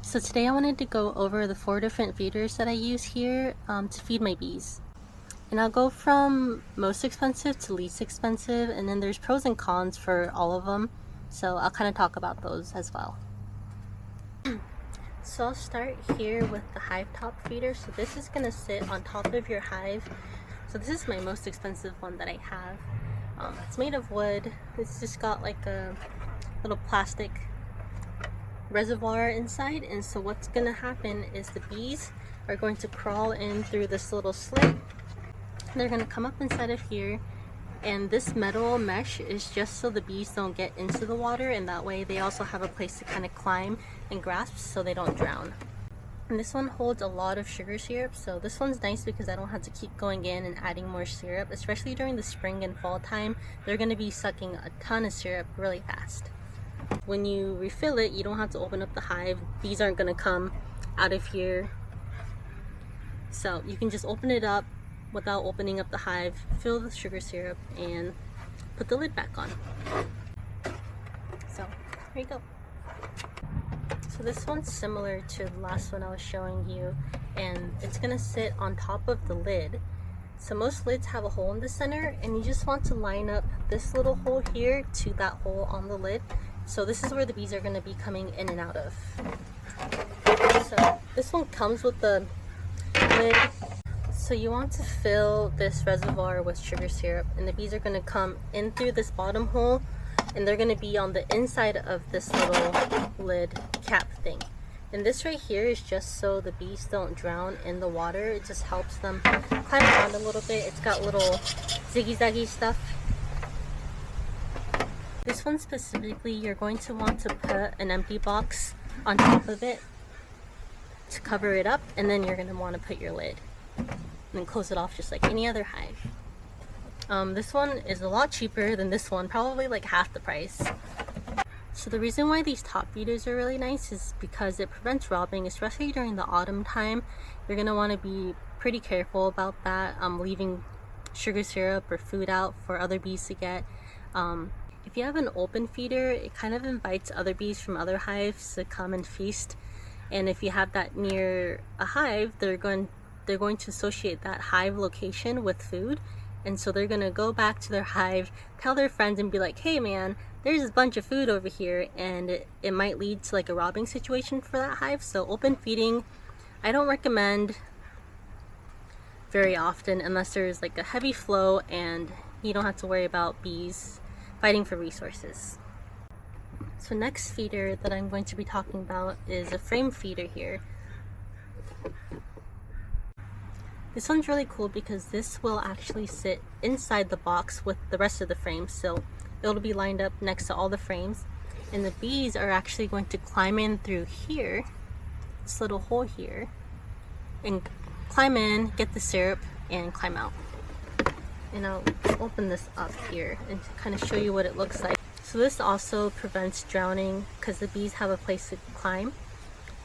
So today I wanted to go over the 4 different feeders that I use here to feed my bees. And I'll go from most expensive to least expensive, and then there's pros and cons for all of them. So I'll kind of talk about those as well. So I'll start here with the hive top feeder. So this is going to sit on top of your hive. So this is my most expensive one that I have. It's made of wood. It's just got like a little plastic reservoir inside, and so what's gonna happen is the bees are going to crawl in through this little slit. They're gonna come up inside of here, and this metal mesh is just so the bees don't get into the water, and that way they also have a place to kind of climb and grasp so they don't drown. And this one holds a lot of sugar syrup, so this one's nice because I don't have to keep going in and adding more syrup, especially during the spring and fall time. They're going to be sucking a ton of syrup really fast. When you refill it, you don't have to open up the hive. Bees aren't going to come out of here. So you can just open it up without opening up the hive, fill the sugar syrup, and put the lid back on. So here you go. So this one's similar to the last one I was showing you, and it's going to sit on top of the lid. So most lids have a hole in the center, and you just want to line up this little hole here to that hole on the lid. So this is where the bees are going to be coming in and out of. So this one comes with the lid. So you want to fill this reservoir with sugar syrup, and the bees are going to come in through this bottom hole, and they're going to be on the inside of this little lid cap thing. And this right here is just so the bees don't drown in the water. It just helps them climb around a little bit. It's got little ziggy-zaggy stuff. This one specifically, you're going to want to put an empty box on top of it to cover it up, and then you're going to want to put your lid and close it off just like any other hive. This one is a lot cheaper than this one, probably like half the price. So the reason why these top feeders are really nice is because it prevents robbing, especially during the autumn time. You're going to want to be pretty careful about that, leaving sugar syrup or food out for other bees to get. If you have an open feeder, it kind of invites other bees from other hives to come and feast. And if you have that near a hive, they're going to associate that hive location with food. And so they're going to go back to their hive, tell their friends, and be like, hey man, there's a bunch of food over here, and it might lead to like a robbing situation for that hive. So open feeding, I don't recommend very often unless there's like a heavy flow and you don't have to worry about bees fighting for resources. So next feeder that I'm going to be talking about is a frame feeder here. This one's really cool because this will actually sit inside the box with the rest of the frames, so it'll be lined up next to all the frames, and the bees are actually going to climb in through here, this little hole here, and climb in, get the syrup, and climb out. And I'll open this up here and kind of show you what it looks like. So this also prevents drowning because the bees have a place to climb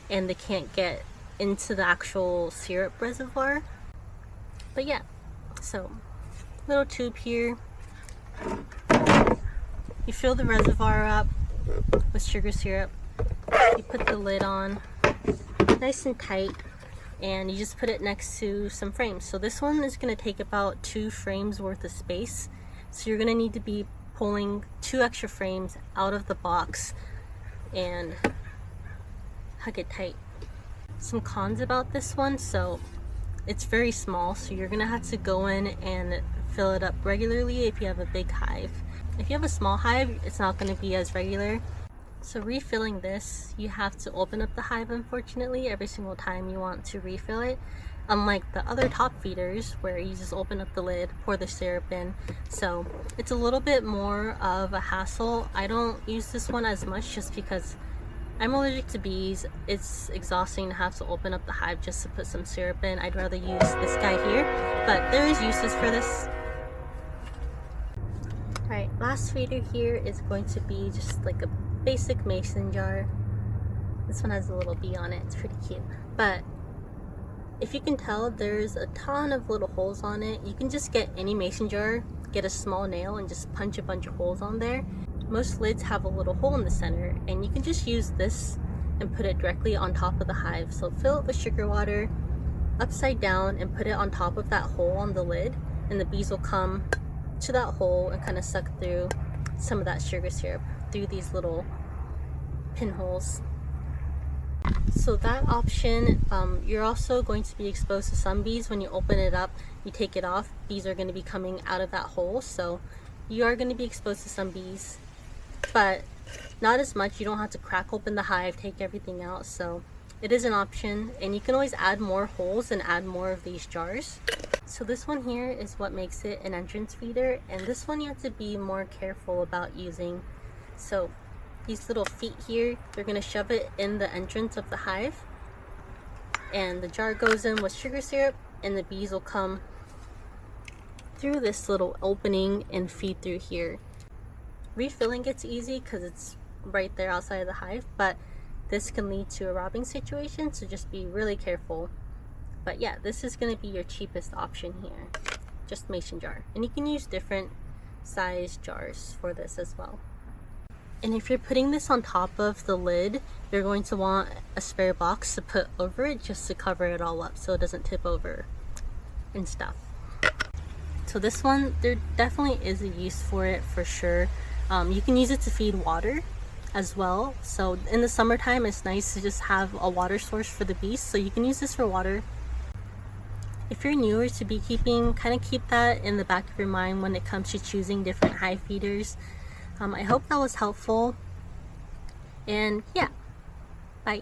and they can't get into the actual syrup reservoir. But yeah, so little tube here. You fill the reservoir up with sugar syrup. You put the lid on nice and tight, and you just put it next to some frames. So this one is going to take about 2 frames worth of space. So you're going to need to be pulling 2 extra frames out of the box and hug it tight. Some cons about this one, so it's very small, so you're going to have to go in and fill it up regularly if you have a big hive. If you have a small hive, it's not going to be as regular. So refilling this, you have to open up the hive, unfortunately, every single time you want to refill it. Unlike the other top feeders where you just open up the lid, pour the syrup in. So it's a little bit more of a hassle. I don't use this one as much just because I'm allergic to bees. It's exhausting to have to open up the hive just to put some syrup in. I'd rather use this guy here, but there is uses for this. Alright, last feeder here is going to be just like a basic mason jar. This one has a little bee on it, it's pretty cute. But if you can tell, there's a ton of little holes on it. You can just get any mason jar, get a small nail, and just punch a bunch of holes on there. Most lids have a little hole in the center, and you can just use this and put it directly on top of the hive. So fill it with sugar water upside down and put it on top of that hole on the lid, and the bees will come to that hole and kind of suck through some of that sugar syrup through these little pinholes. So that option, you're also going to be exposed to some bees. When you open it up, you take it off, bees are going to be coming out of that hole, so you are going to be exposed to some bees, but not as much. You don't have to crack open the hive, take everything out. So it is an option, and you can always add more holes and add more of these jars. So this one here is what makes it an entrance feeder, and this one you have to be more careful about using. So these little feet here, they're going to shove it in the entrance of the hive, and the jar goes in with sugar syrup, and the bees will come through this little opening and feed through here. Refilling it's easy because it's right there outside of the hive, but this can lead to a robbing situation, so just be really careful. But yeah, this is going to be your cheapest option here, just mason jar, and you can use different size jars for this as well. And if you're putting this on top of the lid, you're going to want a spare box to put over it just to cover it all up so it doesn't tip over and stuff. So this one, there definitely is a use for it for sure. You can use it to feed water as well. So in the summertime, it's nice to just have a water source for the bees. So you can use this for water. If you're newer to beekeeping, kind of keep that in the back of your mind when it comes to choosing different hive feeders. I hope that was helpful. And yeah, bye.